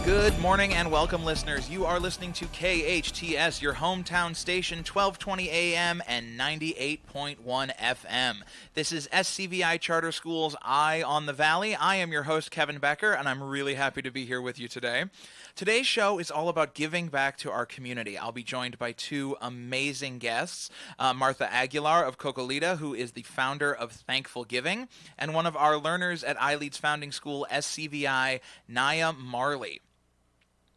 Good morning and welcome, listeners. You are listening to KHTS, your hometown station, 1220 AM and 98.1 FM. This is SCVI Charter School's Eye on the Valley. I am your host, Kevin Becker, and I'm really happy to be here with you today. Today's show is all about giving back to our community. I'll be joined by two amazing guests, Martha Aguilar of Cocolita, who is the founder of Thankful Giving, and one of our learners at iLead's founding school, SCVI, Naya Marley.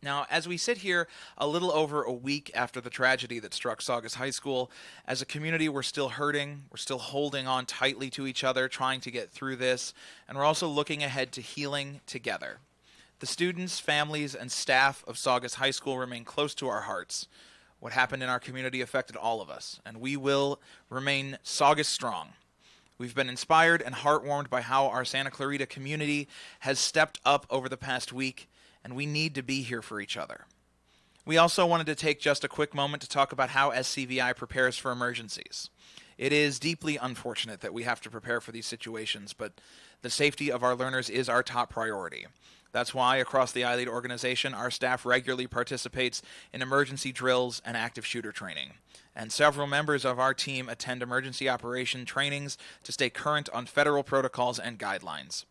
Now, as we sit here a little over a week after the tragedy that struck Saugus High School, as a community, we're still hurting, we're still holding on tightly to each other, trying to get through this, and we're also looking ahead to healing together. The students, families, and staff of Saugus High School remain close to our hearts. What happened in our community affected all of us, and we will remain Saugus strong. We've been inspired and heartwarmed by how our Santa Clarita community has stepped up over the past week, and we need to be here for each other. We also wanted to take just a quick moment to talk about how SCVI prepares for emergencies. It is deeply unfortunate that we have to prepare for these situations, but the safety of our learners is our top priority. That's why, across the iLead organization, our staff regularly participates in emergency drills and active shooter training. And several members of our team attend emergency operation trainings to stay current on federal protocols and guidelines.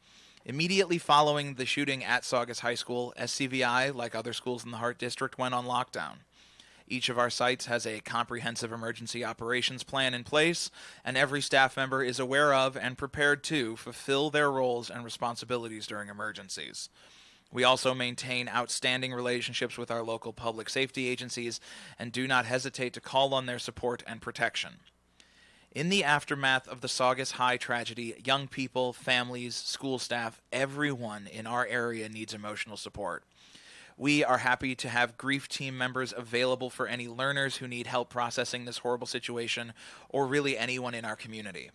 Immediately following the shooting at Saugus High School, SCVI, like other schools in the Hart District, went on lockdown. Each of our sites has a comprehensive emergency operations plan in place, and every staff member is aware of and prepared to fulfill their roles and responsibilities during emergencies. We also maintain outstanding relationships with our local public safety agencies and do not hesitate to call on their support and protection. In the aftermath of the Saugus High tragedy, young people, families, school staff, everyone in our area needs emotional support. We are happy to have grief team members available for any learners who need help processing this horrible situation, or really anyone in our community.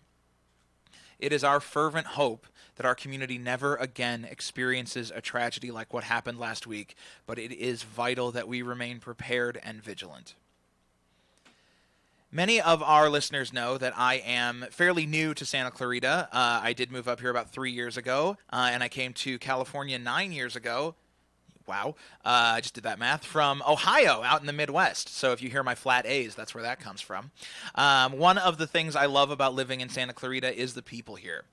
It is our fervent hope that our community never again experiences a tragedy like what happened last week, but it is vital that we remain prepared and vigilant. Many of our listeners know that I am fairly new to Santa Clarita. I did move up here about 3 years ago, and I came to California 9 years ago. Wow, I just did that math, from Ohio, out in the Midwest. So if you hear my flat A's, that's where that comes from. One of the things I love about living in Santa Clarita is the people here.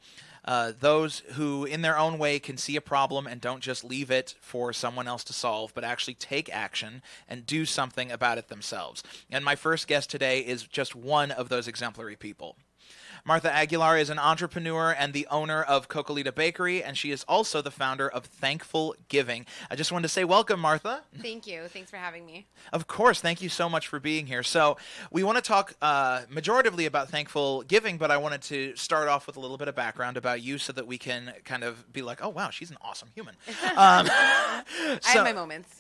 Those who, in their own way, can see a problem and don't just leave it for someone else to solve, but actually take action and do something about it themselves. And my first guest today is just one of those exemplary people. Martha Aguilar is an entrepreneur and the owner of Cocolita Bakery, and she is also the founder of Thankful Giving. I just wanted to say welcome, Martha. Thank you. Thanks for having me. Of course. Thank you so much for being here. So we want to talk majoritively about Thankful Giving, but I wanted to start off with a little bit of background about you so that we can kind of be like, oh, wow, she's an awesome human. I have my moments.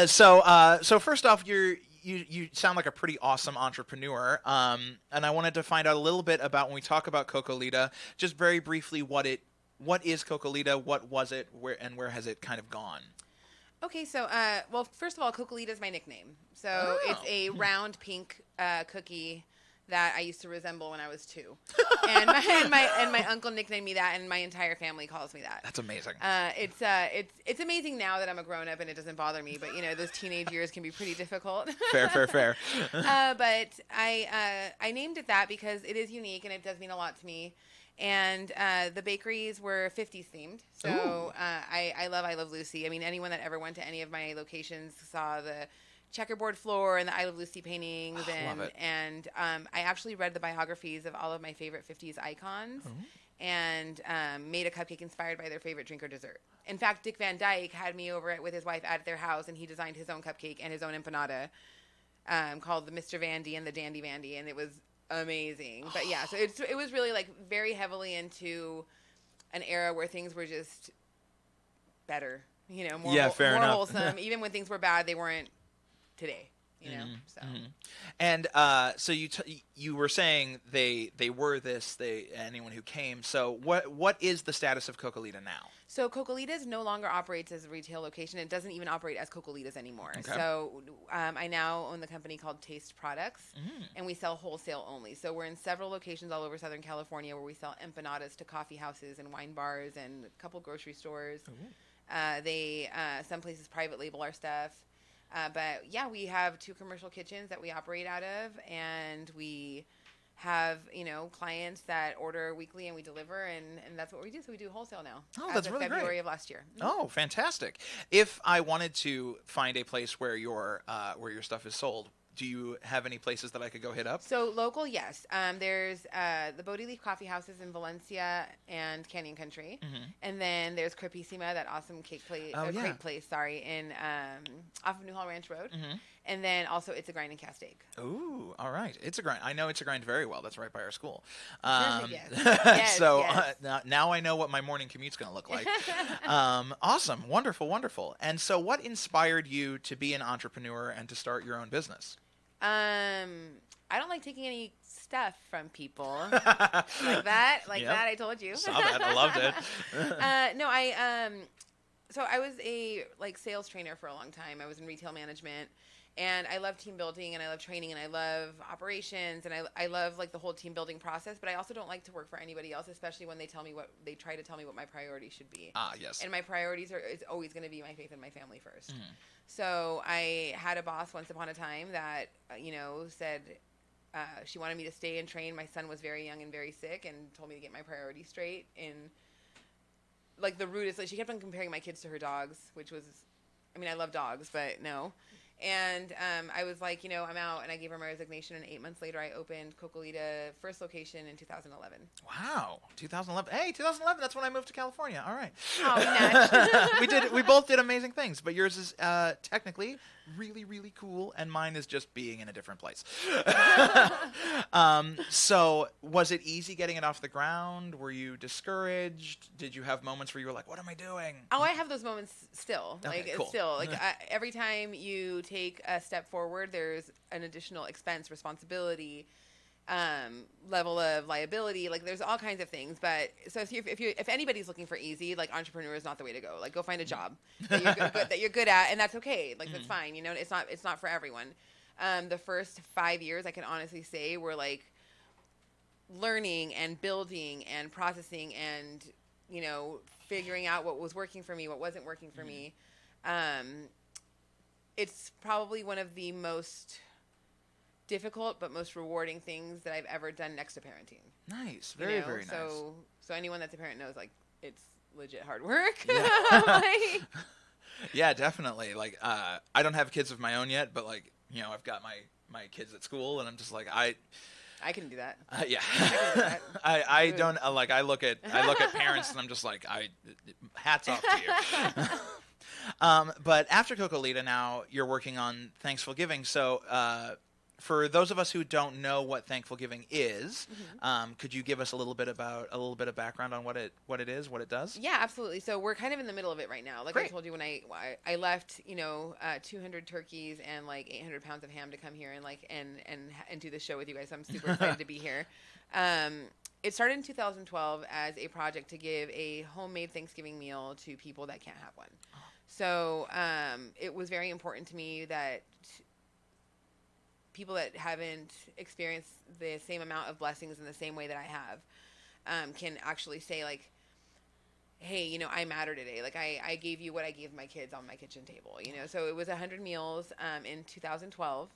So first off, you sound like a pretty awesome entrepreneur, and I wanted to find out a little bit about, when we talk about Cocolita, just very briefly, what is Cocolita, what was it, where has it kind of gone? Okay, so well, first of all, Cocolita is my nickname. So It's a round pink cookie that I used to resemble when I was 2, and my uncle nicknamed me that, and my entire family calls me that. That's amazing. It's amazing now that I'm a grown up and it doesn't bother me, but those teenage years can be pretty difficult. Fair. But I named it that because it is unique and it does mean a lot to me. And the bakeries were 50s themed, so I love Lucy. I mean, anyone that ever went to any of my locations saw the checkerboard floor and the I Love Lucy paintings, and I actually read the biographies of all of my favorite 50s icons, and made a cupcake inspired by their favorite drink or dessert. In fact, Dick Van Dyke had me over with his wife at their house, and he designed his own cupcake and his own empanada called the Mr. Vandy and the Dandy Vandy, and it was amazing. But yeah, so it was really like very heavily into an era where things were just better, more wholesome. Even when things were bad, they weren't today, so. Mm-hmm. And so you were saying they were this, anyone who came. So what is the status of Cocolita now? So Cocolita's no longer operates as a retail location. It doesn't even operate as Cocolita's anymore. Okay. So I now own the company called Taste Products, and we sell wholesale only. So we're in several locations all over Southern California where we sell empanadas to coffee houses and wine bars and a couple grocery stores. Some places private label our stuff. But yeah, we have 2 commercial kitchens that we operate out of, and we have, clients that order weekly and we deliver, and that's what we do. So we do wholesale now. Oh, as that's of really great. February of last year. Oh, fantastic! If I wanted to find a place where your stuff is sold, do you have any places that I could go hit up? So local, yes. There's the Bodhi Leaf Coffee Houses in Valencia and Canyon Country, and then there's Crepissima, that awesome cake place, crepe place, in off of New Hall Ranch Road, and then also It's a Grind in Castaic. Ooh, all right. It's a Grind. I know It's a Grind very well. That's right by our school. Yes. Yes, so yes. Now I know what my morning commute's going to look like. Awesome, wonderful, wonderful. And so, what inspired you to be an entrepreneur and to start your own business? I don't like taking any stuff from people like that. That I told you. Saw that. I loved it. No, so I was a sales trainer for a long time. I was in retail management, and I love team building, and I love training, and I love operations, and I love the whole team building process. But I also don't like to work for anybody else, especially when they try to tell me what my priorities should be. Ah, yes. And my priorities is always going to be my faith and my family first. So I had a boss once upon a time that, said she wanted me to stay and train. My son was very young and very sick, and told me to get my priorities straight. In the rudest, she kept on comparing my kids to her dogs, which was, I love dogs, but no. And I was like, I'm out, and I gave her my resignation, and 8 months later, I opened Cocolita first location in 2011. Wow, 2011. Hey, 2011, that's when I moved to California. All right. Oh, we both did amazing things, but yours is technically really, really cool, and mine is just being in a different place. So was it easy getting it off the ground? Were you discouraged? Did you have moments where you were like, what am I doing? Oh, I have those moments still. Okay, It's cool. still every time you take a step forward, there's an additional expense, responsibility, level of liability. There's all kinds of things. But so if anybody's looking for easy, entrepreneur is not the way to go. Go find a job that you're good at, and that's okay. That's fine. It's not for everyone. The first 5 years, I can honestly say, were learning and building and processing and figuring out what was working for me, what wasn't working for me. It's probably one of the most difficult but most rewarding things that I've ever done next to parenting. Nice. Very, very nice. So anyone that's a parent knows, it's legit hard work. Yeah, yeah, definitely. I don't have kids of my own yet, but I've got my kids at school, and I'm just I can do that. Yeah. I can do that. I don't I look at parents, and I'm just hats off to you. But after Cocolita, now you're working on Thankful Giving. So for those of us who don't know what Thankful Giving is, could you give us a little bit of background on what it is, what it does? Yeah, absolutely. So we're kind of in the middle of it right now. Great. I told you when I left, 200 turkeys and 800 pounds of ham to come here and do the show with you guys. I'm super excited to be here. It started in 2012 as a project to give a homemade Thanksgiving meal to people that can't have one. So it was very important to me that people that haven't experienced the same amount of blessings in the same way that I have can actually say, hey, I matter today. I gave you what I gave my kids on my kitchen table, So it was 100 meals in 2012.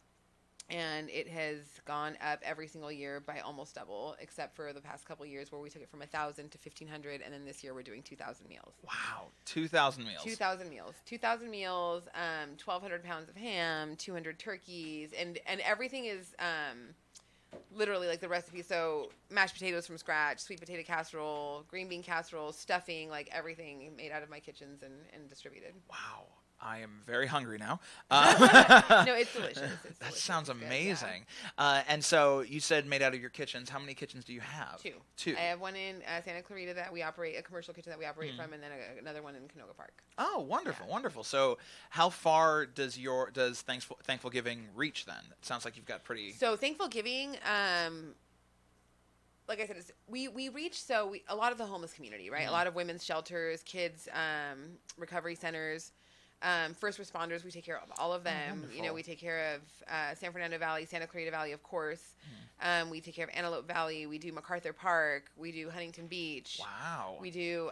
And it has gone up every single year by almost double, except for the past couple of years where we took it from 1,000 to 1,500, and then this year we're doing 2,000 meals. Wow, 2,000 meals. 2,000 meals. 2,000 meals, 1,200 pounds of ham, 200 turkeys, and everything is literally the recipe. So mashed potatoes from scratch, sweet potato casserole, green bean casserole, stuffing, everything made out of my kitchens and distributed. Wow. I am very hungry now. No, it's delicious. That sounds amazing. Yeah. And so you said made out of your kitchens. How many kitchens do you have? Two. I have one in Santa Clarita that we operate, a commercial kitchen that we operate from, and then another one in Canoga Park. Oh, wonderful, wonderful. So how far does Thankful Giving reach then? It sounds like you've got pretty... So Thankful Giving... like I said, we reach a lot of the homeless community, right? A lot of women's shelters, kids, recovery centers. First responders, we take care of all of them. wonderful. You know, we take care of San Fernando Valley, Santa Clarita Valley, of course. We take care of Antelope Valley. We do MacArthur Park. We do Huntington Beach. Wow. We do,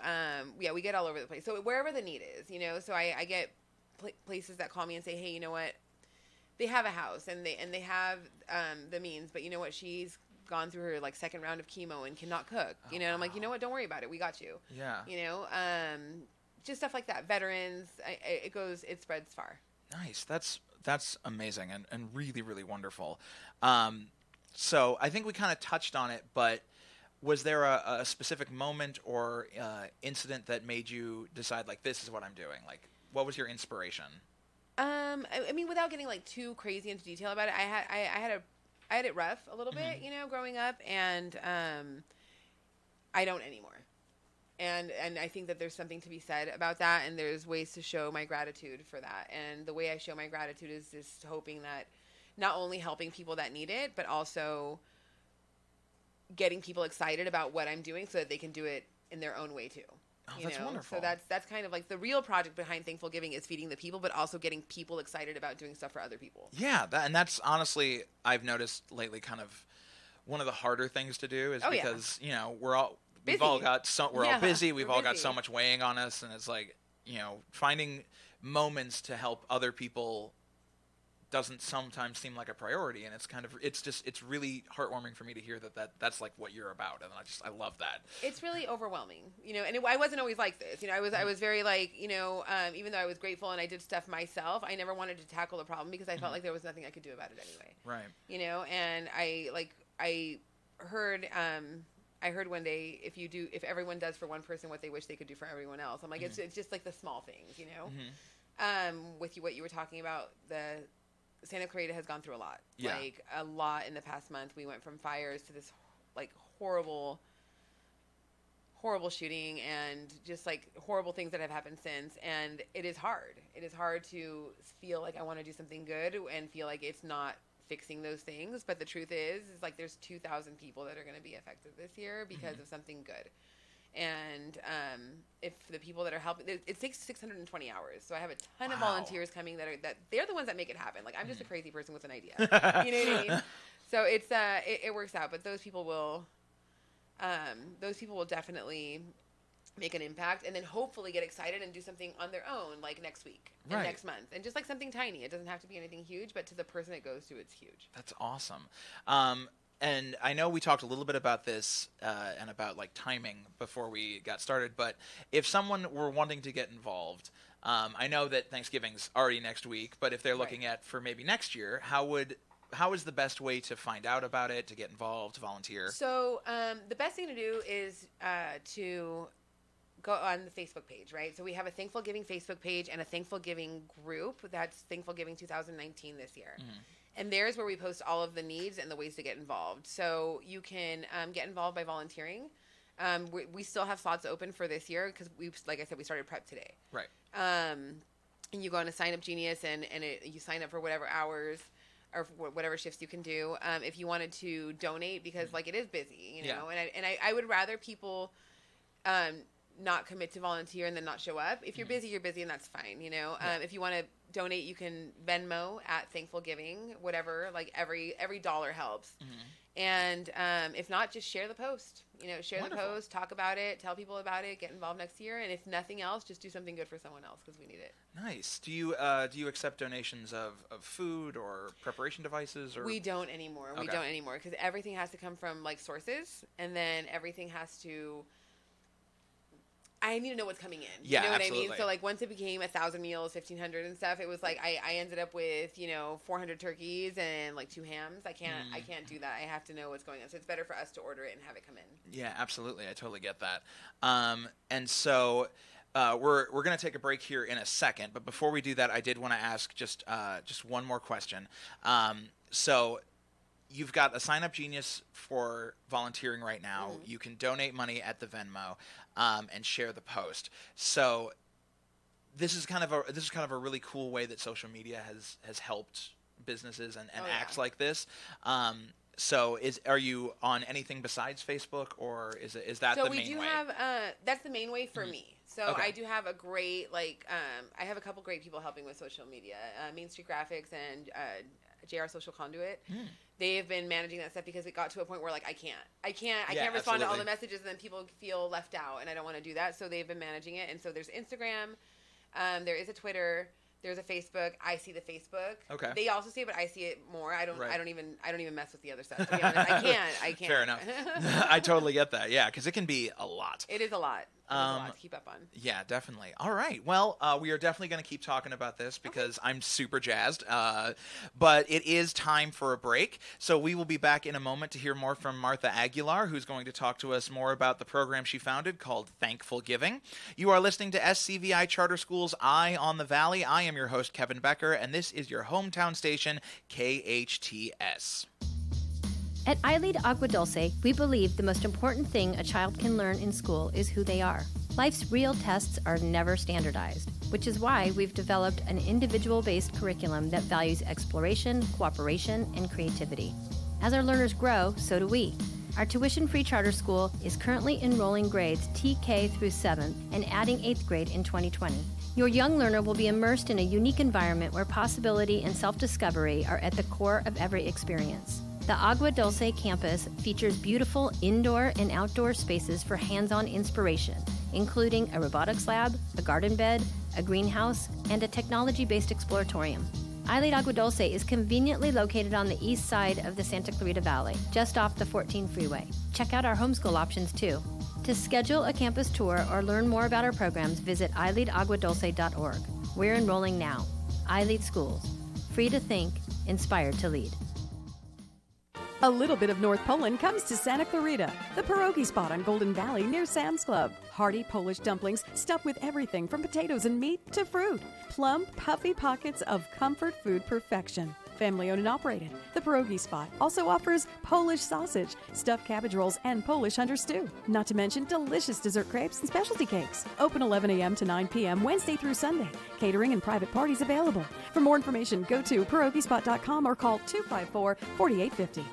we get all over the place. So wherever the need is, you know. So I get places that call me and say, hey, you know what? They have a house and they have the means, but you know what? She's gone through her like second round of chemo and cannot cook. You know, and I'm like, you know what? Don't worry about it. We got you. Yeah. You know, just stuff like that. Veterans, it spreads far. Nice. That's amazing and really, really wonderful. So I think we kind of touched on it, but was there a specific moment or incident that made you decide, like, this is what I'm doing? Like, what was your inspiration? I mean, without getting like too crazy into detail about it, I had it rough a little bit, you know, growing up, and I don't anymore. And I think that there's something to be said about that, and there's ways to show my gratitude for that. And the way I show my gratitude is just hoping that not only helping people that need it, but also getting people excited about what I'm doing so that they can do it in their own way too. Oh, you that's know? wonderful. So that's kind of like the real project behind Thankful Giving is feeding the people, but also getting people excited about doing stuff for other people. Yeah, and that's honestly, I've noticed lately, kind of one of the harder things to do is because you know we're all busy. We've all got so much weighing on us, and it's like, you know, finding moments to help other people doesn't sometimes seem like a priority, and it's really heartwarming for me to hear that's like what you're about, and I love that. It's really overwhelming, you know, and I wasn't always like this, you know. I was very like, you know, even though I was grateful and I did stuff myself, I never wanted to tackle the problem because I felt like there was nothing I could do about it anyway. Right. You know, and I heard one day, if everyone does for one person what they wish they could do for everyone else, I'm like, it's just like the small things, you know. With what you were talking about, the Santa Clarita has gone through a lot. Yeah. Like a lot in the past month. We went from fires to this like horrible shooting and just like horrible things that have happened since. And it is hard. It is hard to feel like I want to do something good and feel like it's not fixing those things. But the truth is like there's 2,000 people that are going to be affected this year because of something good. And if the people that are helping, it takes 620 hours. So I have a ton of volunteers coming that they're the ones that make it happen. Like I'm just a crazy person with an idea. You know what I mean? So it's it works out. But those people will definitely make an impact, and then hopefully get excited and do something on their own, like next week and next month, and just like something tiny. It doesn't have to be anything huge, but to the person it goes to, it's huge. That's awesome. And I know we talked a little bit about this and about like timing before we got started, but if someone were wanting to get involved, I know that Thanksgiving's already next week, but if they're looking at for maybe next year, how is the best way to find out about it, to get involved, to volunteer? So the best thing to do is to go on the Facebook page, right? So we have a Thankful Giving Facebook page and a Thankful Giving group. That's Thankful Giving 2019 this year. And there's where we post all of the needs and the ways to get involved. So you can get involved by volunteering. We still have slots open for this year because like I said, we started prep today. Right. And you go on to Sign Up Genius and you sign up for whatever hours or whatever shifts you can do. If you wanted to donate, because like it is busy, you know, and I would rather people not commit to volunteer and then not show up. If you're busy, you're busy, and that's fine, you know. If you want to donate, you can Venmo at Thankful Giving, whatever. Like every dollar helps. And if not, just share the post. You know, share the post, talk about it, tell people about it, get involved next year, and if nothing else, just do something good for someone else because we need it. Nice. Do you accept donations of food or preparation devices? Or we don't anymore. We don't anymore because everything has to come from like sources, and then everything has to. I need to know what's coming in. Yeah, you know what absolutely. I mean? So like once it became 1,000 meals, 1,500 and stuff, it was like I ended up with, you know, 400 turkeys and like 2 hams. I can't do that. I have to know what's going on. So it's better for us to order it and have it come in. Yeah, absolutely. I totally get that. And so we're going to take a break here in a second, but before we do that, I did want to ask just one more question. So you've got a Sign Up Genius for volunteering right now. You can donate money at the Venmo and share the post. So this is kind of a really cool way that social media has helped businesses and acts like this. So are you on anything besides Facebook, or is that the main way? So we do have that's the main way for me. So Okay. I do have a great I have a couple great people helping with social media. Main Street Graphics and JR Social Conduit. They have been managing that stuff because it got to a point where like I can't respond to all the messages, and then people feel left out, and I don't want to do that. So they've been managing it, and so there's Instagram, there is a Twitter. There's a Facebook. I see the Facebook. Okay. They also see it, but I see it more. I don't. Right. I don't even mess with the other stuff. To be honest, I can't. Fair enough. I totally get that. Yeah, because it can be a lot. It is a lot. It is a lot to keep up on. Yeah, definitely. All right. Well, we are definitely going to keep talking about this because I'm super jazzed. But it is time for a break. So we will be back in a moment to hear more from Martha Aguilar, who's going to talk to us more about the program she founded called Thankful Giving. You are listening to SCVI Charter School's Eye on the Valley. I am your host, Kevin Becker, and this is your hometown station, KHTS. At iLead Agua Dulce, we believe the most important thing a child can learn in school is who they are. Life's real tests are never standardized, which is why we've developed an individual-based curriculum that values exploration, cooperation, and creativity. As our learners grow, so do we. Our tuition-free charter school is currently enrolling grades TK through 7th and adding 8th grade in 2020. Your young learner will be immersed in a unique environment where possibility and self-discovery are at the core of every experience. The Agua Dulce campus features beautiful indoor and outdoor spaces for hands-on inspiration, including a robotics lab, a garden bed, a greenhouse, and a technology-based exploratorium. iLead Agua Dulce is conveniently located on the east side of the Santa Clarita Valley, just off the 14 freeway. Check out our homeschool options too. To schedule a campus tour or learn more about our programs, visit ileadaguadulce.org. We're enrolling now. iLead Schools. Free to think, inspired to lead. A little bit of North Poland comes to Santa Clarita, the pierogi spot on Golden Valley near Sam's Club. Hearty Polish dumplings stuffed with everything from potatoes and meat to fruit. Plump, puffy pockets of comfort food perfection. Family owned and operated, the pierogi spot also offers Polish sausage, stuffed cabbage rolls, and Polish hunter stew. Not to mention delicious dessert crepes and specialty cakes. Open 11 a.m. to 9 p.m. Wednesday through Sunday. Catering and private parties available. For more information, go to pierogispot.com or call 254-4850.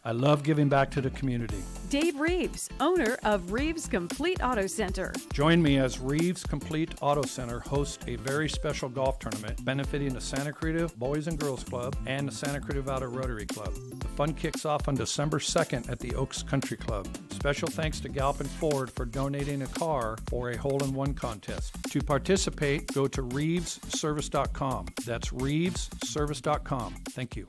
I love giving back to the community. Dave Reeves, owner of Reeves Complete Auto Center. Join me as Reeves Complete Auto Center hosts a very special golf tournament benefiting the Santa Clarita Boys and Girls Club and the Santa Clarita Valley Rotary Club. The fun kicks off on December 2nd at the Oaks Country Club. Special thanks to Galpin Ford for donating a car for a hole-in-one contest. To participate, go to reevesservice.com. That's reevesservice.com. Thank you.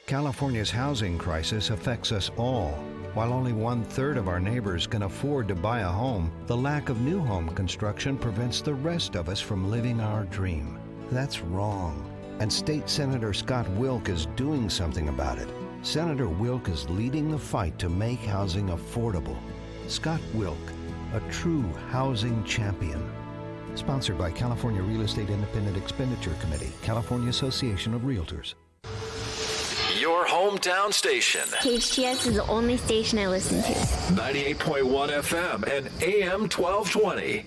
California's housing crisis affects us all. While only 1/3 of our neighbors can afford to buy a home, the lack of new home construction prevents the rest of us from living our dream. That's wrong. And State Senator Scott Wilk is doing something about it. Senator Wilk is leading the fight to make housing affordable. Scott Wilk, a true housing champion. Sponsored by California Real Estate Independent Expenditure Committee, California Association of Realtors. Your hometown station. KHTS is the only station I listen to. 98.1 FM and AM 1220.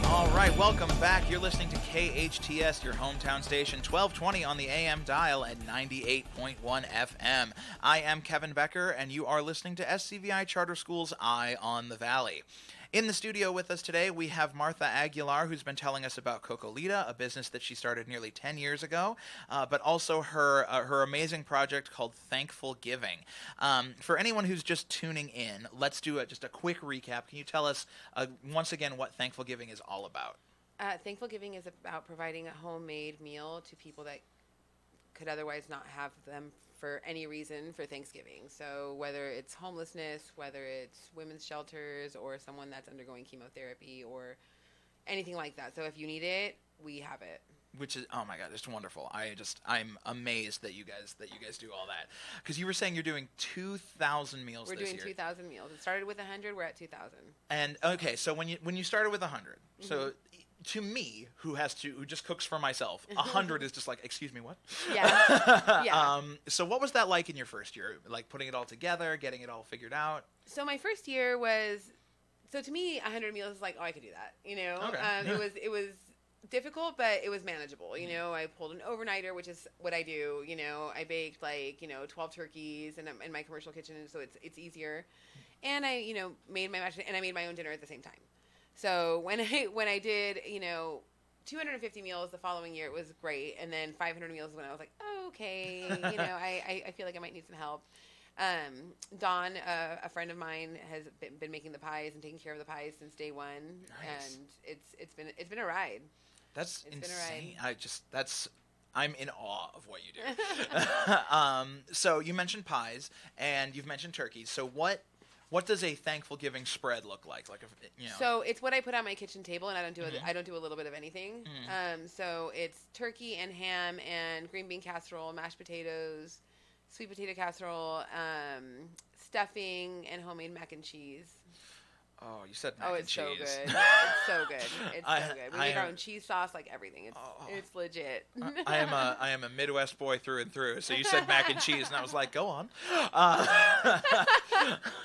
All right, welcome back. You're listening to KHTS, your hometown station, 1220 on the AM dial at 98.1 FM. I am Kevin Becker, and you are listening to SCVI Charter School's Eye on the Valley. In the studio with us today, we have Martha Aguilar, who's been telling us about Cocolita, a business that she started nearly 10 years ago, but also her amazing project called Thankful Giving. For anyone who's just tuning in, let's do just a quick recap. Can you tell us once again what Thankful Giving is all about? Thankful Giving is about providing a homemade meal to people that could otherwise not have them for any reason for Thanksgiving. So whether it's homelessness, whether it's women's shelters, or someone that's undergoing chemotherapy or anything like that. So if you need it, we have it. Which is, oh my God, it's wonderful. I'm amazed that you guys do all that. Because you were saying you're doing 2,000 meals this year. We're doing 2,000 meals. It started with 100. We're at 2,000. And okay, so when you started with 100, so to me, who just cooks for myself, 100 is just like, excuse me, what? Yeah. Yeah. So what was that like in your first year? Like putting it all together, getting it all figured out? So my first year was, so to me, 100 meals is like, oh, I could do that. You know, Okay. it was difficult, but it was manageable. You know, I pulled an overnighter, which is what I do. You know, I baked 12 turkeys in my commercial kitchen, and so it's easier. And I, made my and I made my own dinner at the same time. So when I did, 250 meals the following year, it was great. And then 500 meals is when I was like, oh, okay, I feel like I might need some help. Dawn, a friend of mine, has been making the pies and taking care of the pies since day one. Nice. And it's been a ride. That's It's insane. been a ride. I'm in awe of what you do. So you mentioned pies and you've mentioned turkeys. So what does a Thankful Giving spread look like? So it's what I put on my kitchen table, and I don't do a little bit of anything. So it's turkey and ham and green bean casserole, mashed potatoes, sweet potato casserole, stuffing, and homemade mac and cheese. Oh, you said mac and cheese. So good. It's so good. It's so good. We make our own cheese sauce, like everything. It's legit. I am a Midwest boy through and through. So you said mac and cheese, and I was like, go on.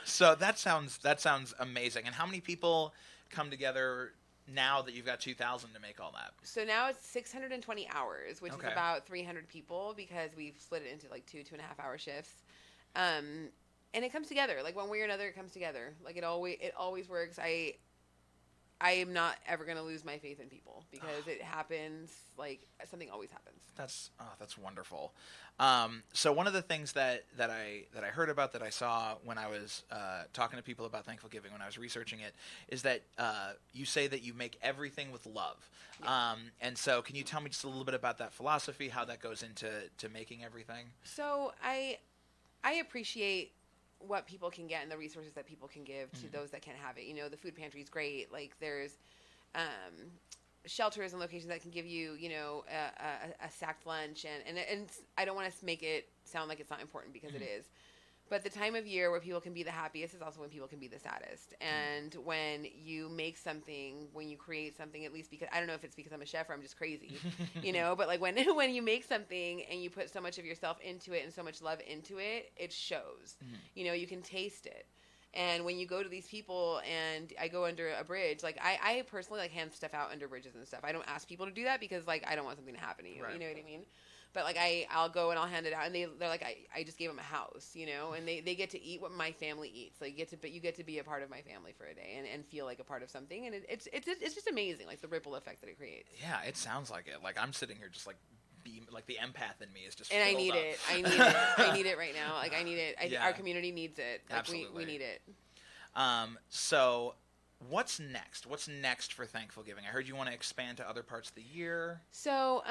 So that sounds amazing. And how many people come together now that you've got 2,000 to make all that? So now it's 620 hours, which Okay. is about 300 people because we've split it into like 2.5 hour shifts. And it comes together, like one way or another. It comes together, like it always works. I am not ever gonna lose my faith in people because it happens. Like something always happens. That's wonderful. So one of the things that I heard about, that I saw when I was talking to people about Thankful Giving, when I was researching it, is that you say that you make everything with love. Yeah. And so can you tell me just a little bit about that philosophy, how that goes into making everything? So I appreciate what people can get and the resources that people can give to those that can't have it. The food pantry is great. Like there's shelters and locations that can give you, a sacked lunch. And I don't want to make it sound like it's not important because it is. But the time of year where people can be the happiest is also when people can be the saddest. And when you make something, when you create something, at least because, I don't know if it's because I'm a chef or I'm just crazy, but like when you make something and you put so much of yourself into it and so much love into it, it shows. You can taste it. And when you go to these people, and I go under a bridge, like I personally like hand stuff out under bridges and stuff. I don't ask people to do that because like I don't want something to happen to you. Right. You know what I mean? But like I'll go and I'll hand it out, and they're like I just gave them a house, and they get to eat what my family eats. Like you get to be a part of my family for a day and feel like a part of something, and it's just amazing, like the ripple effect that it creates. Yeah, it sounds like it. Like I'm sitting here just like like the empath in me is just. And I filled need up. it. I need it right now. Like I need it. Yeah. Our community needs it. Like Absolutely. we need it. So what's next? What's next for Thankful Giving? I heard you want to expand to other parts of the year. So,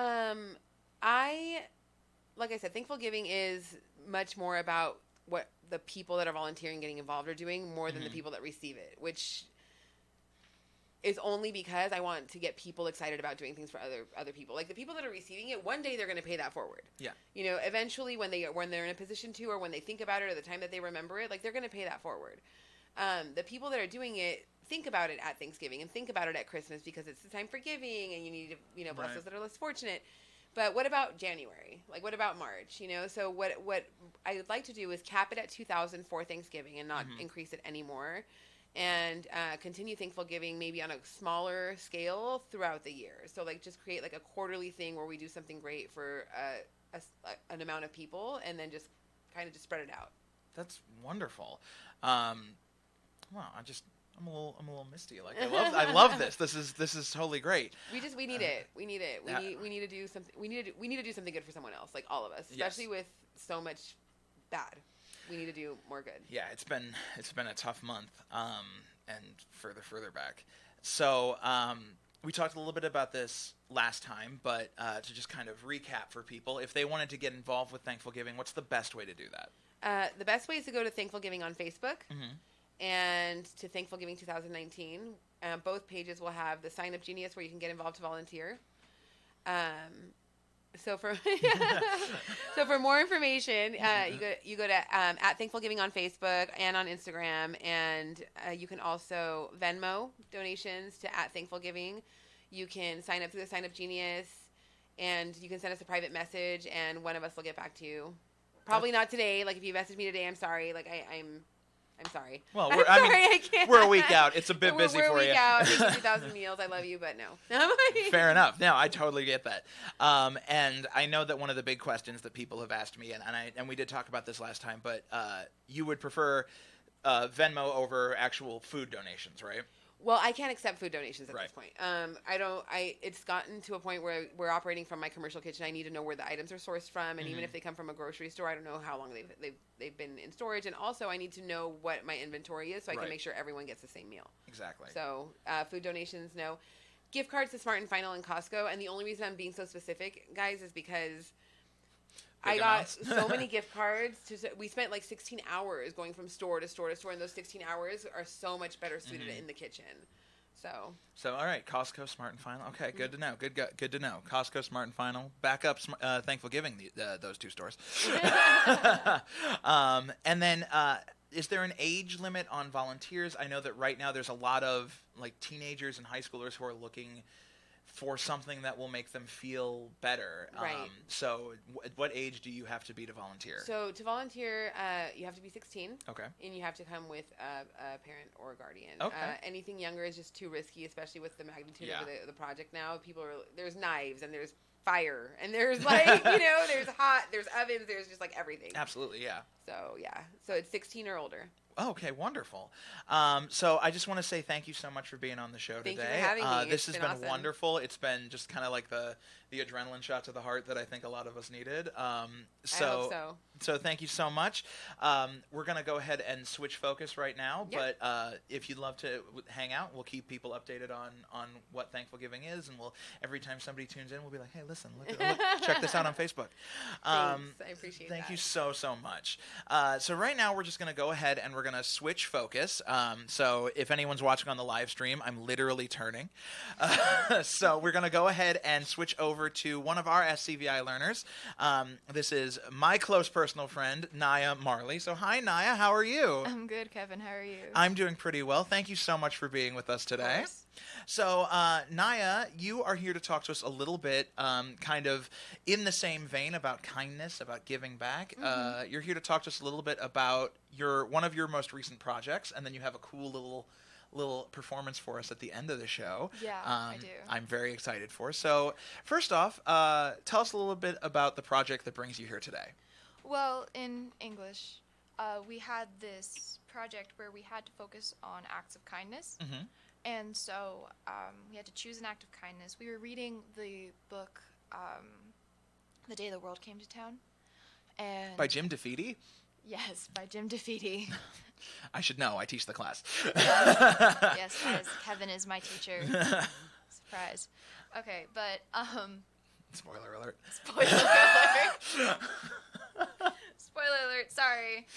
like I said, Thankful Giving is much more about what the people that are volunteering, getting involved, are doing more than the people that receive it, which is only because I want to get people excited about doing things for other people. Like the people that are receiving it, one day they're going to pay that forward. Yeah. Eventually when they're in a position to, or when they think about it, or the time that they remember it, like they're going to pay that forward. The people that are doing it think about it at Thanksgiving and think about it at Christmas because it's the time for giving and you need to, bless those that are less fortunate. But what about January? Like, what about March? So what I would like to do is cap it at 2,000 for Thanksgiving and not increase it anymore, and continue Thankful Giving maybe on a smaller scale throughout the year. So like just create like a quarterly thing where we do something great for an amount of people, and then just kind of just spread it out. That's wonderful. Wow, I'm a little misty. Like I love this. This is totally great. We need it. We need it. We need to do something. We need to do something good for someone else, like all of us, especially with so much bad. We need to do more good. Yeah, it's been a tough month, and further back. So we talked a little bit about this last time, but to just kind of recap for people, if they wanted to get involved with Thankful Giving, what's the best way to do that? The best way is to go to Thankful Giving on Facebook. And to Thankful Giving 2019. Both pages will have the Sign Up Genius where you can get involved to volunteer. So for more information, you go to at Thankful Giving on Facebook and on Instagram, and you can also Venmo donations to at Thankful Giving. you can sign up through the Sign Up Genius, and you can send us a private message, and one of us will get back to you. Probably not today. Like, if you message me today, I'm sorry. Like, I'm sorry. Well, I can't. we're a week out. It's a bit busy we're for a you. week out. Making 2,000 meals. I love you, but no. Fair enough. No, I totally get that. And I know that one of the big questions that people have asked me, and we did talk about this last time, but you would prefer Venmo over actual food donations, right? Well, I can't accept food donations at Right. this point. It's gotten to a point where we're operating from my commercial kitchen. I need to know where the items are sourced from, and even if they come from a grocery store, I don't know how long they've been in storage. And also, I need to know what my inventory is so I Right. can make sure everyone gets the same meal. Exactly. So, food donations, no. Gift cards to Smart and Final and Costco. And the only reason I'm being so specific, guys, is because I got amounts. so many gift cards. We spent like 16 hours going from store to store to store, and those 16 hours are so much better suited in the kitchen. So all right, Costco, Smart and Final. Okay, good to know. Good to know. Costco, Smart and Final. Back up, Thankful Giving, those two stores. And then, is there an age limit on volunteers? I know that right now there's a lot of like teenagers and high schoolers who are looking for something that will make them feel better. Right. So at what age do you have to be to volunteer? So to volunteer, you have to be 16. Okay. And you have to come with a parent or a guardian. Okay. Anything younger is just too risky, especially with the magnitude Yeah. of the project now. There's knives and there's fire and there's like, there's there's ovens, there's just like everything. Absolutely, yeah. So it's 16 or older. Okay, wonderful. So I just want to say thank you so much for being on the show Thank you today. for having me. This has It's been been awesome. wonderful. It's been just kind of like the adrenaline shot to the heart that I think a lot of us needed. I hope so. So thank you so much. We're going to go ahead and switch focus right now. Yep. But if you'd love to hang out, we'll keep people updated on what Thankful Giving is. And every time somebody tunes in, we'll be like, hey, listen, look, check this out on Facebook. Thanks. I appreciate Thank that. you so much. So right now we're just going to go ahead and we're going to switch focus. So if anyone's watching on the live stream, I'm literally turning. So we're going to go ahead and switch over to one of our SCVI learners. This is my close personal friend, Naya Marley. So hi, Naya. How are you? I'm good, Kevin. How are you? I'm doing pretty well. Thank you so much for being with us today. course. So, Naya, you are here to talk to us a little bit, kind of in the same vein about kindness, about giving back. You're here to talk to us a little bit about one of your most recent projects, and then you have a cool little performance for us at the end of the show. Yeah, I do. I'm very excited for. So, first off, tell us a little bit about the project that brings you here today. Well, in English, we had this project where we had to focus on acts of kindness. Mm-hmm. And so we had to choose an act of kindness. We were reading the book The Day the World Came to Town. And By Jim DeFeedy? Yes, by Jim DeFeedy. I should know. I teach the class. Yes, guys, Kevin is my teacher. Surprise. Okay, but Spoiler alert. spoiler alert. Spoiler alert. Sorry.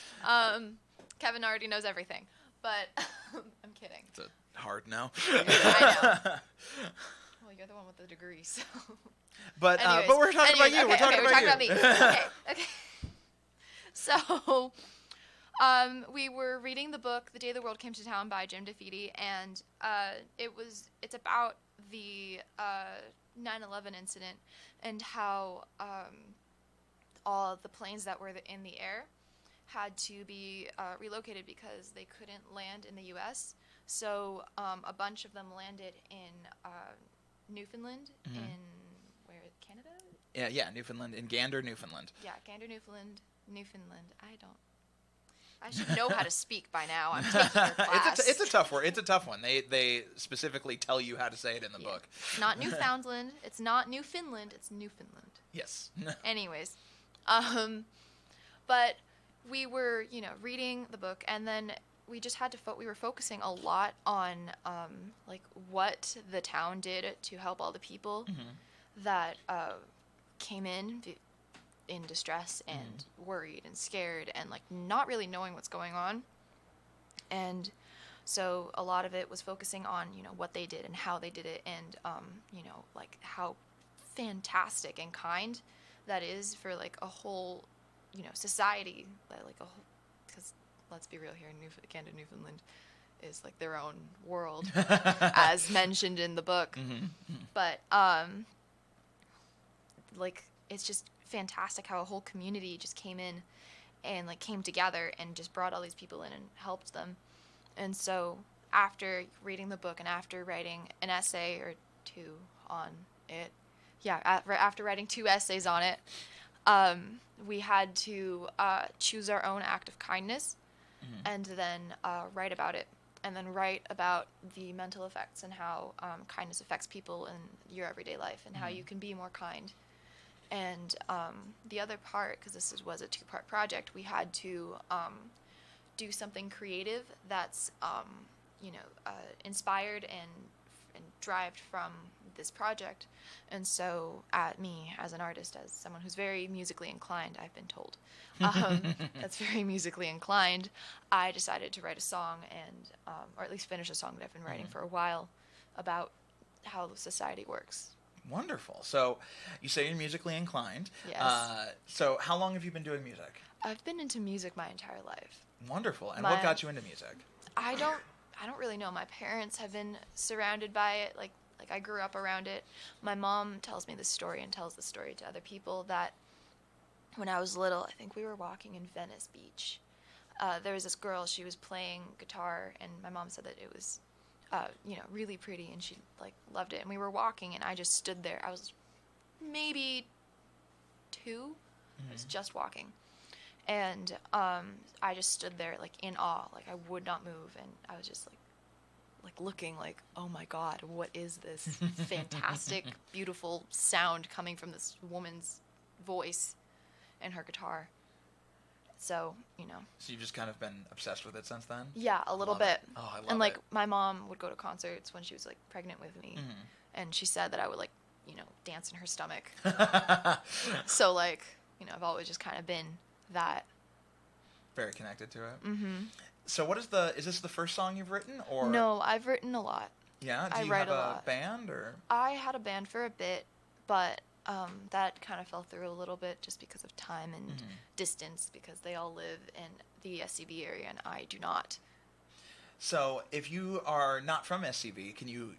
Kevin already knows everything, but I'm kidding. It's a hard no. I know. Well, you're the one with the degree, so. But Anyways, we're talking about you. okay, We're talking about me. you. Okay. So, we were reading the book "The Day the World Came to Town" by Jim DeFeedy, and it's about the 9/11 incident and how all the planes that were in the air had to be relocated because they couldn't land in the U.S. So a bunch of them landed in Newfoundland, in Canada? Yeah, Newfoundland, in Gander, Newfoundland. Yeah, Gander, Newfoundland. I should know how to speak by now. I'm taking your class. It's a tough word. It's a tough one. They specifically tell you how to say it in the book. It's not Newfoundland. It's not Newfoundland. It's Newfoundland. Yes. Anyways, but we were, reading the book, and then we just had to we were focusing a lot on like what the town did to help all the people that came in distress and worried and scared and like not really knowing what's going on. And so a lot of it was focusing on, what they did and how they did it, and like how fantastic and kind that is for like a whole, society, that like a whole, because let's be real here in Canada, Newfoundland, is like their own world, as mentioned in the book. But like it's just fantastic how a whole community just came in and like came together and just brought all these people in and helped them. And so after reading the book and after writing an essay or two on it, after writing 2 essays on it, we had to choose our own act of kindness and then write about it, and then write about the mental effects and how kindness affects people in your everyday life and how you can be more kind. And the other part, because this was a 2-part project, we had to do something creative that's inspired and derived from this project. And so me as an artist, as someone who's very musically inclined, I've been told, that's very musically inclined, I decided to write a song and or at least finish a song that I've been writing for a while about how society works. Wonderful. So you say you're musically inclined. Yes. So how long have you been doing music? I've been into music my entire life. Wonderful. And what got you into music? I don't really know. My parents have been surrounded by it. Like I grew up around it. My mom tells me this story and tells the story to other people that when I was little, I think we were walking in Venice Beach. There was this girl, she was playing guitar, and my mom said that it was, really pretty, and she loved it. And we were walking, and I just stood there. I was maybe 2. I was just walking. And I just stood there in awe, I would not move, and I was just looking oh my God, what is this fantastic, beautiful sound coming from this woman's voice and her guitar. So, So you've just kind of been obsessed with it since then? Yeah, a little bit. Oh, I love and it. My mom would go to concerts when she was pregnant with me, and she said that I would dance in her stomach. So I've always just kind of been that. Very connected to it. So is this the first song you've written, or? No, I've written a lot. Yeah? I Do you write have a a lot. band, or? I had a band for a bit, but that kind of fell through a little bit just because of time and distance, because they all live in the SCV area and I do not. So if you are not from SCV, can you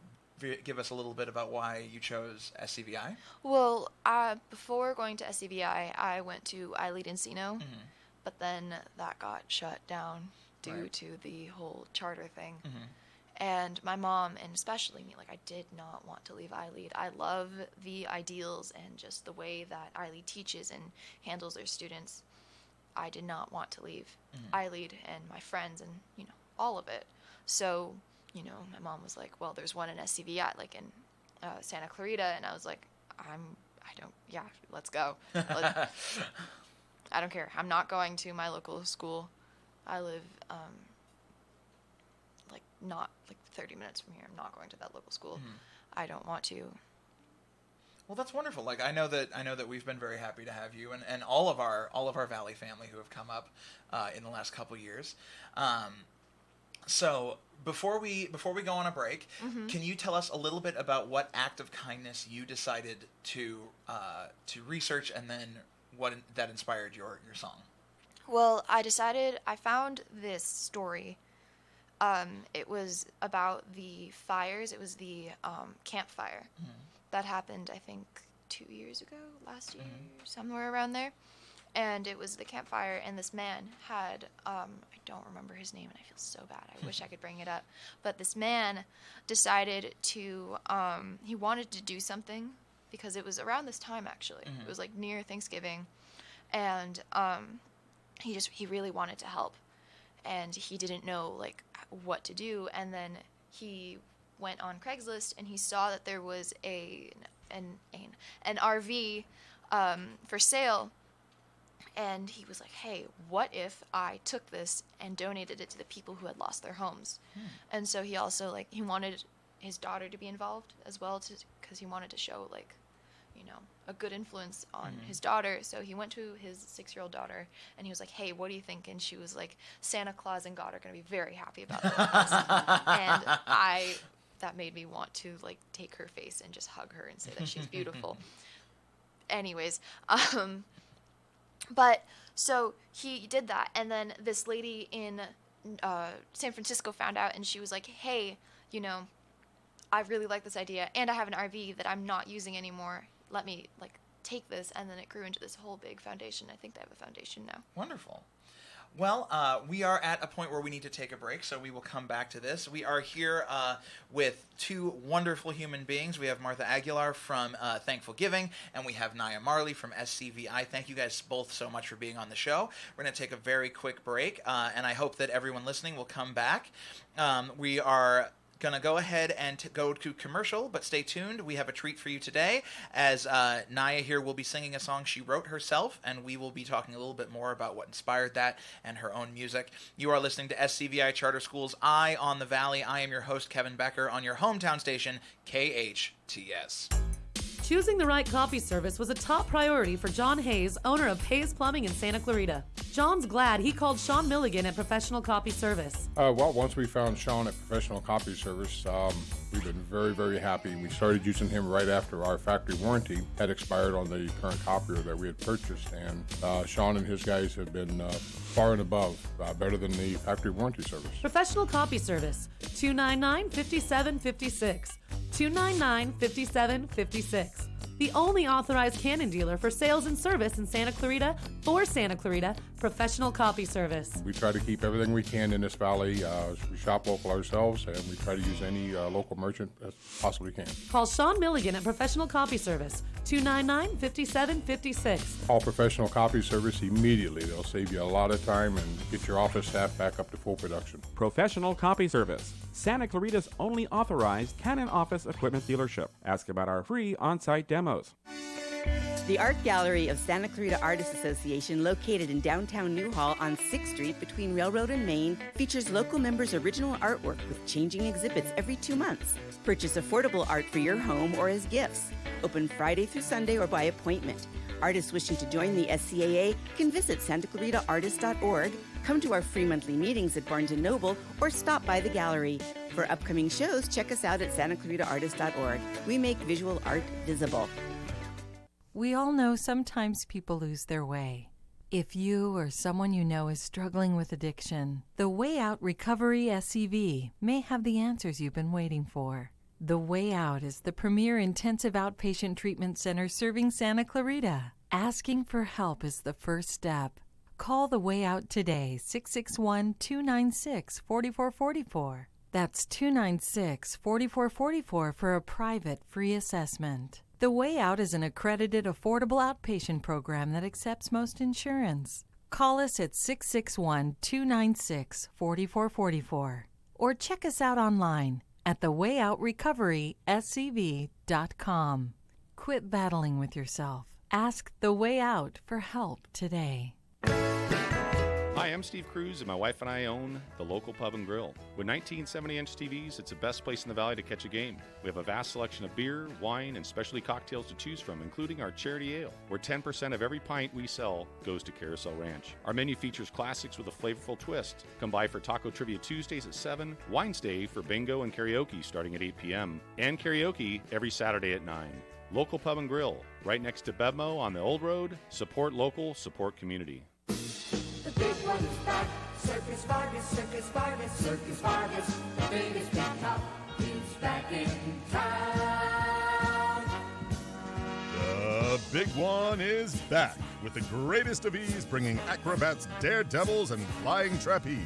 give us a little bit about why you chose SCVI? Well, before going to SCVI, I went to iLead Encino, but then that got shut down due to the whole charter thing. And my mom, and especially me, I did not want to leave iLead. I love the ideals and just the way that iLead teaches and handles their students. I did not want to leave iLead and my friends and, all of it. So, my mom was like, well, there's one in SCVI, in Santa Clarita. And I was like, let's go. I don't care. I'm not going to my local school. I live, not 30 minutes from here. I'm not going to that local school. I don't want to. Well, that's wonderful. I know that we've been very happy to have you and all of our Valley family who have come up in the last couple years. So before we go on a break, can you tell us a little bit about what act of kindness you decided to research, and then what that inspired your song? Well, I found this story. It was about the fires. It was the campfire that happened, I think, 2 years ago, last year, somewhere around there. And it was the campfire, and this man had, I don't remember his name, and I feel so bad. I wish I could bring it up. But this man decided to, he wanted to do something, because it was around this time, actually. It was, near Thanksgiving. And he really wanted to help. And he didn't know, what to do. And then he went on Craigslist, and he saw that there was an RV for sale. And he was like, hey, what if I took this and donated it to the people who had lost their homes? And so he also, he wanted his daughter to be involved as well, because he wanted to show, a good influence on his daughter. So he went to his 6-year-old daughter, and he was like, hey, what do you think? And she was like, Santa Claus and God are going to be very happy about this. And that made me want to, take her face and just hug her and say that she's beautiful. Anyways, but so he did that, and then this lady in San Francisco found out, and she was like, hey, you know, I really like this idea, and I have an RV that I'm not using anymore. Let me, like, take this, and then it grew into this whole big foundation. I think they have a foundation now. Wonderful. Well, we are at a point where we need to take a break, so we will come back to this. We are here with two wonderful human beings. We have Martha Aguilar from Thankful Giving, and we have Naya Marley from SCVI. Thank you guys both so much for being on the show. We're going to take a very quick break, and I hope that everyone listening will come back. We are going to go ahead and go to commercial, but stay tuned. We have a treat for you today, as Naya here will be singing a song she wrote herself, and we will be talking a little bit more about what inspired that and her own music. You are listening to SCVI Charter Schools Eye on the Valley. I am your host, Kevin Becker, on your hometown station, KHTS. Choosing the right coffee service was a top priority for John Hayes, owner of Hayes Plumbing in Santa Clarita. John's glad he called Sean Milligan at Professional Coffee Service. Well, once we found Sean at Professional Coffee Service, we've been very, very happy. We started using him right after our factory warranty had expired on the current copier that we had purchased, and Sean and his guys have been far and above, better than the factory warranty service. Professional Coffee Service, 299-5756. 299-5756. The only authorized Canon dealer for sales and service in Santa Clarita for Santa Clarita, Professional Coffee Service. We try to keep everything we can in this valley. We shop local ourselves, and we try to use any local merchant as possibly can. Call Sean Milligan at Professional Coffee Service, 299-5756. Call Professional Coffee Service immediately. They'll save you a lot of time and get your office staff back up to full production. Professional Coffee Service, Santa Clarita's only authorized Canon office equipment dealership. Ask about our free on-site demos. The Art Gallery of Santa Clarita Artists Association, located in downtown Newhall on 6th Street between Railroad and Main, features local members' original artwork with changing exhibits every 2 months. Purchase affordable art for your home or as gifts. Open Friday through Sunday or by appointment. Artists wishing to join the SCAA can visit santaclaritaartist.org, come to our free monthly meetings at Barnes & Noble, or stop by the gallery. For upcoming shows, check us out at santaclaritaartist.org. We make visual art visible. We all know sometimes people lose their way. If you or someone you know is struggling with addiction, the Way Out Recovery SCV may have the answers you've been waiting for. The Way Out is the premier intensive outpatient treatment center serving Santa Clarita. Asking for help is the first step. Call The Way Out today, 661-296-4444. That's 296-4444 for a private free assessment. The Way Out is an accredited, affordable outpatient program that accepts most insurance. Call us at 661-296-4444 or check us out online at thewayoutrrecoveryscv.com. Quit battling with yourself. Ask The Way Out for help today. Hi, I'm Steve Cruz, and my wife and I own the local pub and grill. With 19 70-inch TVs, it's the best place in the valley to catch a game. We have a vast selection of beer, wine, and specialty cocktails to choose from, including our charity ale, where 10% of every pint we sell goes to Carousel Ranch. Our menu features classics with a flavorful twist. Come by for Taco Trivia Tuesdays at 7, Wines Day for bingo and karaoke starting at 8 p.m., and karaoke every Saturday at 9. Local Pub and Grill, right next to Bevmo on the Old Road. Support local, support community. The big one's back, Circus Vargas, Circus Vargas, Circus Vargas. The biggest big top, he's back in town. The big one is back with the greatest of ease, bringing acrobats, daredevils, and flying trapeze.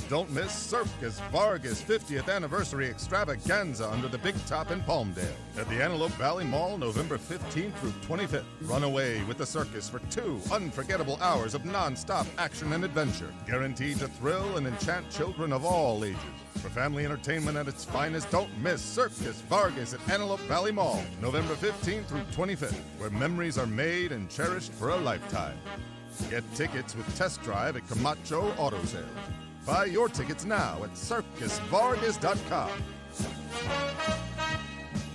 Don't miss Circus Vargas 50th Anniversary Extravaganza under the Big Top in Palmdale at the Antelope Valley Mall, November 15th through 25th. Run away with the circus for 2 unforgettable hours of non-stop action and adventure, guaranteed to thrill and enchant children of all ages. For family entertainment at its finest, don't miss Circus Vargas at Antelope Valley Mall, November 15th through 25th, where memories are made and cherished for a lifetime. Get tickets with test drive at Camacho Auto Sales. Buy your tickets now at CircusVargas.com.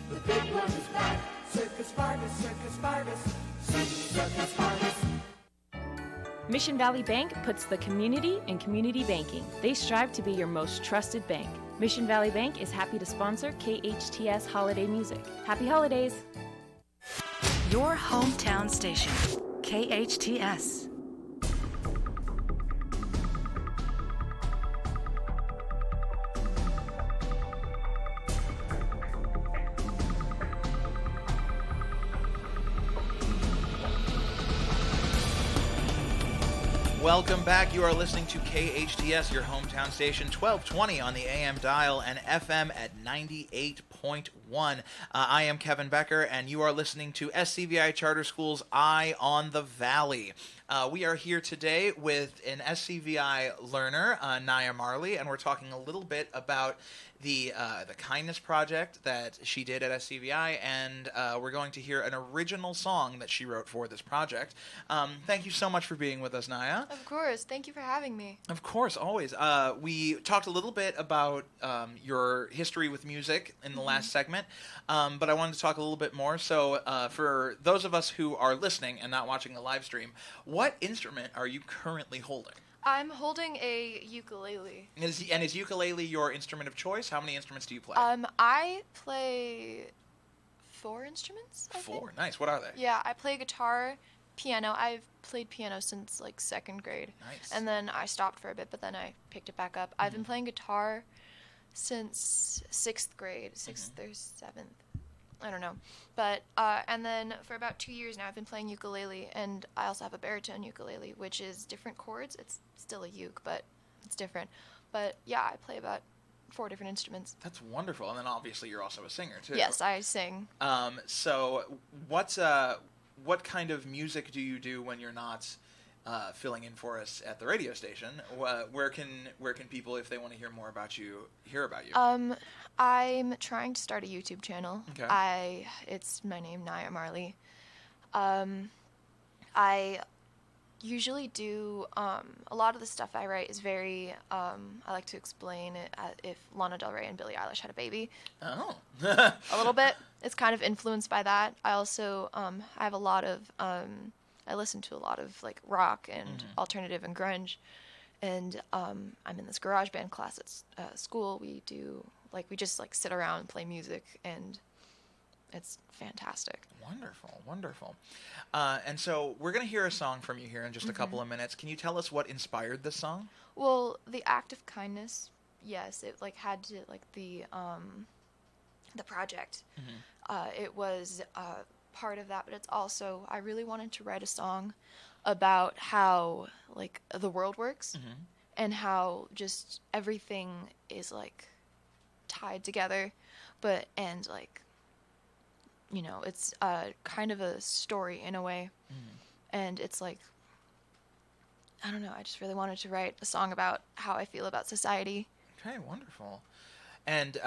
The big one is back, Circus Vargas, Circus Vargas, Circus Vargas. Mission Valley Bank puts the community in community banking. They strive to be your most trusted bank. Mission Valley Bank is happy to sponsor KHTS Holiday Music. Happy holidays! Your hometown station, KHTS. Welcome back. You are listening to KHTS, your hometown station, 1220 on the AM dial and FM at 98.1. I am Kevin Becker, and you are listening to SCVI Charter School's Eye on the Valley. We are here today with an SCVI learner, Naya Marley, and we're talking a little bit about the kindness project that she did at SCVI, and we're going to hear an original song that she wrote for this project. Thank you so much for being with us, Naya. Of course. Thank you for having me. Of course, always. We talked a little bit about your history with music in the last segment, but I wanted to talk a little bit more. So for those of us who are listening and not watching the live stream, what instrument are you currently holding? I'm holding a ukulele. Is ukulele your instrument of choice? How many instruments do you play? I play 4 instruments, I think. 4? Nice. What are they? Yeah, I play guitar, piano. I've played piano since like 2nd grade. Nice. And then I stopped for a bit, but then I picked it back up. I've been playing guitar since 6th grade, 6th or 7th. I don't know. But, and then for about 2 years now, I've been playing ukulele, and I also have a baritone ukulele, which is different chords. It's still a uke, but it's different. But, yeah, I play about 4 different instruments. That's wonderful. And then obviously you're also a singer, too. Yes, I sing. So what kind of music do you do when you're not filling in for us at the radio station? Where can people, if they want to hear more about you, hear about you? I'm trying to start a YouTube channel. Okay. It's my name, Naya Marley. I usually do a lot of the stuff I write is very I like to explain it if Lana Del Rey and Billie Eilish had a baby. Oh. A little bit. It's kind of influenced by that. I also I have a lot of I listen to a lot of like rock and alternative and grunge, and I'm in this garage band class at school. We just sit around and play music, and it's fantastic. Wonderful. And so we're going to hear a song from you here in just a couple of minutes. Can you tell us what inspired this song? Well, the act of kindness, yes, it had to the project. It was part of that, but it's also I really wanted to write a song about how the world works and how just everything is tied together, and it's kind of a story in a way, and it's I don't know, I just really wanted to write a song about how I feel about society. Okay, wonderful. And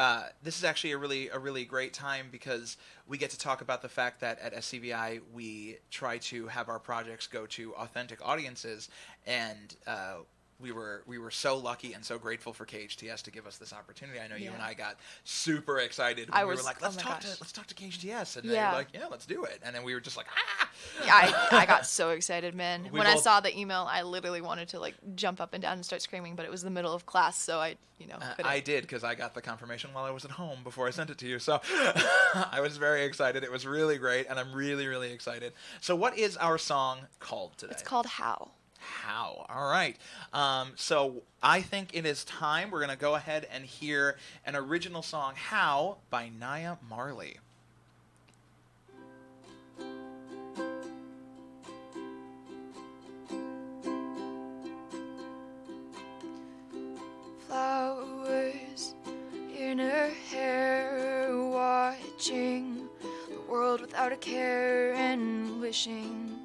this is actually a really great time because we get to talk about the fact that at SCVI we try to have our projects go to authentic audiences, and we were so lucky and so grateful for KHTS to give us this opportunity. I know you and I got super excited when we were like, let's talk to KHTS, and they were like, yeah, let's do it. And then we were just like, ah! Yeah, I got so excited, man. When I saw the email, I literally wanted to jump up and down and start screaming, but it was the middle of class, so I I did, because I got the confirmation while I was at home before I sent it to you. So I was very excited. It was really great, and I'm really, really excited. So what is our song called today? It's called How. How. All right. So I think it is time. We're going to go ahead and hear an original song, How, by Naya Marley. Flowers in her hair, watching the world without a care and wishing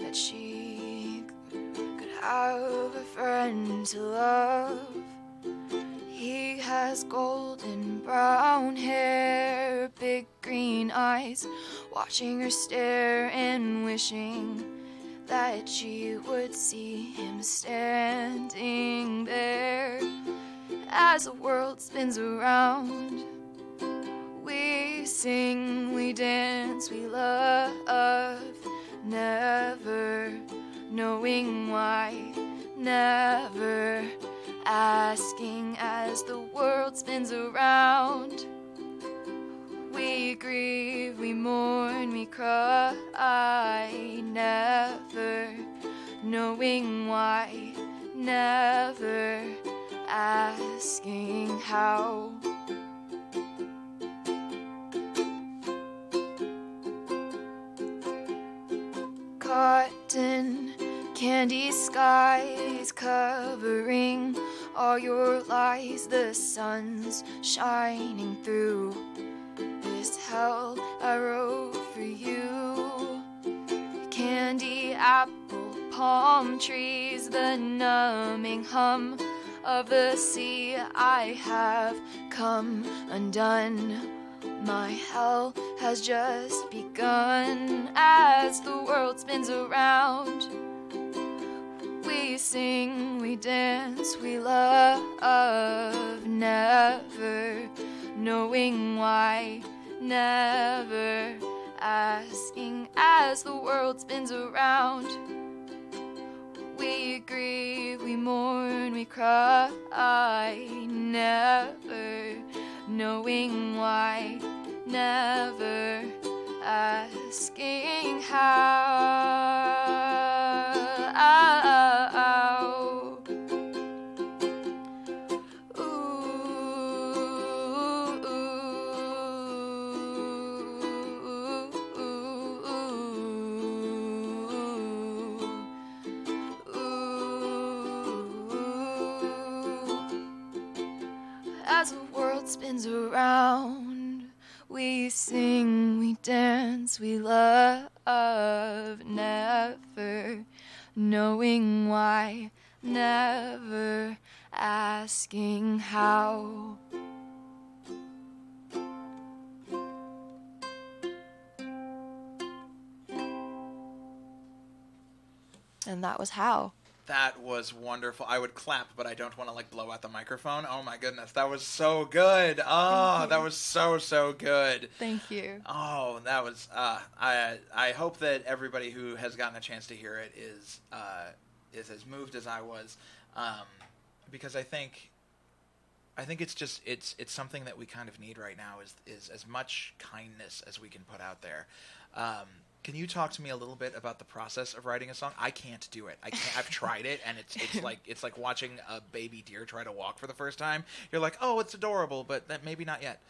that she could have a friend to love. He has golden brown hair, big green eyes, watching her stare and wishing that she would see him standing there. As the world spins around, we sing, we dance, we love, never knowing why, never asking as the world spins around. We grieve, we mourn, we cry, never knowing why, never asking how. Cotton Candy skies covering all your lies, the sun's shining through this hell I wrote for you. Candy apple palm trees, the numbing hum of the sea. I have come undone. My hell has just begun as the world spins around. We sing, we dance, we love, never knowing why, never asking as the world spins around. We grieve, we mourn, we cry, never knowing why, never asking how. As the world spins around, we sing, we dance, we love, never knowing why, never asking how. And that was how. That was wonderful. I would clap, but I don't want to like blow out the microphone. Oh my goodness, that was so good. Oh, that was so good. Thank you. Oh, that was. I hope that everybody who has gotten a chance to hear it is as moved as I was, because I think it's just it's something that we kind of need right now is as much kindness as we can put out there. Can you talk to me a little bit about the process of writing a song? I can't do it. I can't. I've tried it, and it's like watching a baby deer try to walk for the first time. You're like, oh, it's adorable, but that maybe not yet.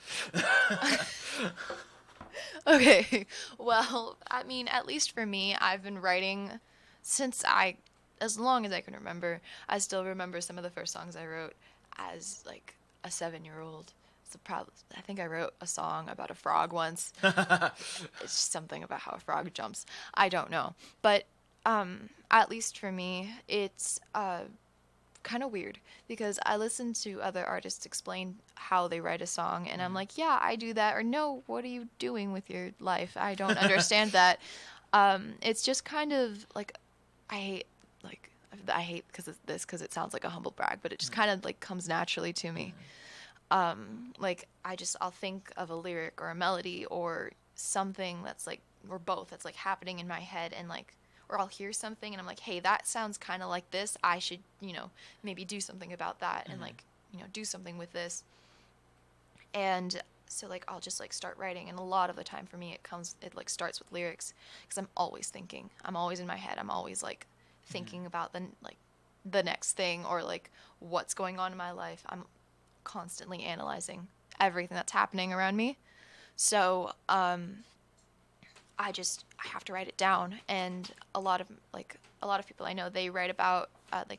Okay. Well, I mean, at least for me, I've been writing as long as I can remember. I still remember some of the first songs I wrote as like a 7-year-old. I think I wrote a song about a frog once. It's just something about how a frog jumps. I don't know. But at least for me, it's kind of weird because I listen to other artists explain how they write a song, and I'm like, yeah, I do that. Or no, what are you doing with your life? I don't understand that. It's just kind of like, I hate because it sounds like a humble brag, but it just kind of like comes naturally to me. Like I'll think of a lyric or a melody or something that's like, or both, that's like happening in my head, and like, or I'll hear something and I'm like, hey, that sounds kind of like this. I should, maybe do something about that and like, do something with this. And so like, I'll just like start writing. And a lot of the time for me, it like starts with lyrics because I'm always thinking, I'm always in my head. I'm always like thinking about the next thing or like what's going on in my life. I'm constantly analyzing everything that's happening around me. So I have to write it down. And a lot of people I know, they write about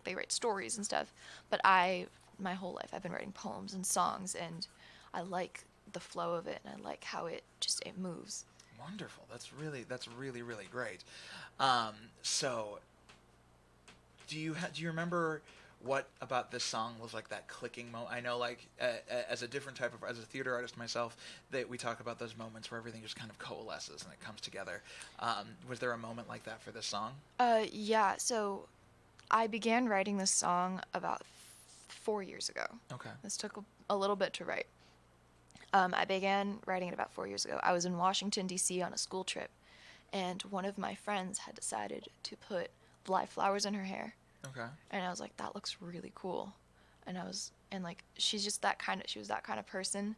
they write stories and stuff, but my whole life I've been writing poems and songs, and I like the flow of it, and I like how it moves. Wonderful. That's really great. So do you remember what about this song was like that clicking moment? I know, like, as a theater artist myself, that we talk about those moments where everything just kind of coalesces and it comes together. Was there a moment like that for this song? Yeah. So I began writing this song about 4 years ago. Okay. This took a little bit to write. I began writing it about 4 years ago. I was in Washington, D.C. on a school trip, and one of my friends had decided to put live flowers in her hair. Okay. And I was like, that looks really cool. And she was that kind of person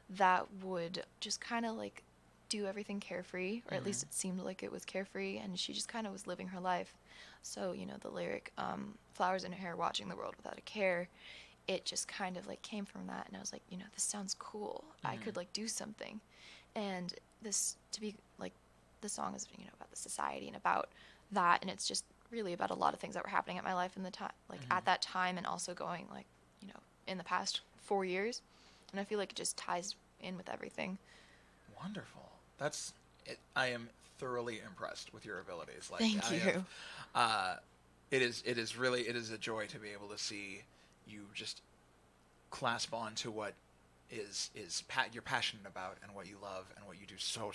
that would just kind of like do everything carefree, or at least it seemed like it was carefree, and she just kind of was living her life. So, the lyric, flowers in her hair, watching the world without a care, it just kind of like came from that. And I was like, this sounds cool. I could like do something. And the song is, about the society and about that, and it's just really about a lot of things that were happening at my life in the time, like at that time, and also going like, you know, in the past 4 years. And I feel like it just ties in with everything. Wonderful. That's it. I am thoroughly impressed with your abilities. Like, Thank you. It is really a joy to be able to see you just clasp on to what you're passionate about and what you love and what you do so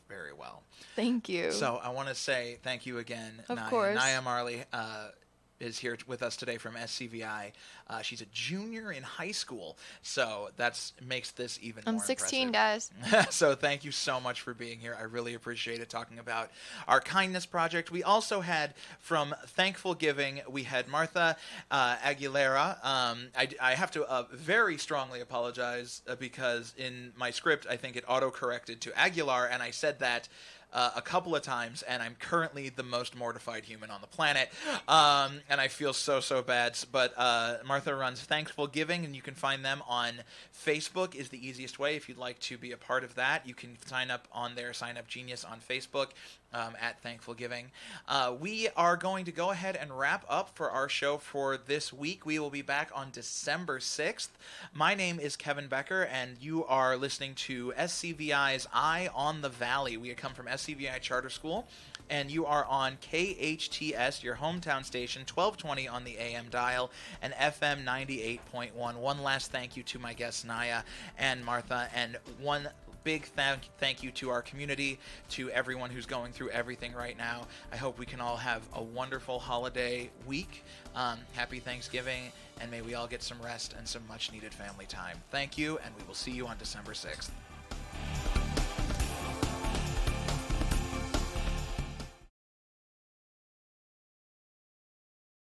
very well. Thank you. So I want to say thank you again, Of Naya. course. Naya Marley is here with us today from SCVI. She's a junior in high school, so makes this even more I'm 16, impressive. guys. So thank you so much for being here. I really appreciate it, talking about our kindness project. We also had from Thankful Giving, we had Martha Aguilera. I have to very strongly apologize because in my script, I think it auto-corrected to Aguilar, and I said that a couple of times, and I'm currently the most mortified human on the planet, and I feel so bad. But Martha runs Thankful Giving, and you can find them on Facebook is the easiest way. If you'd like to be a part of that, you can sign up on there, Sign Up Genius on Facebook at Thankful Giving. We are going to go ahead and wrap up for our show for this week. We will be back on December 6th. My name is Kevin Becker, and you are listening to SCVI's Eye on the Valley. We come from SCVI Charter School, and you are on KHTS, your hometown station, 1220 on the AM dial, and FM 98.1. One last thank you to my guests, Naya and Martha, and one big thank you to our community, to everyone who's going through everything right now. I hope we can all have a wonderful holiday week. Happy Thanksgiving, and may we all get some rest and some much-needed family time. Thank you, and we will see you on December 6th.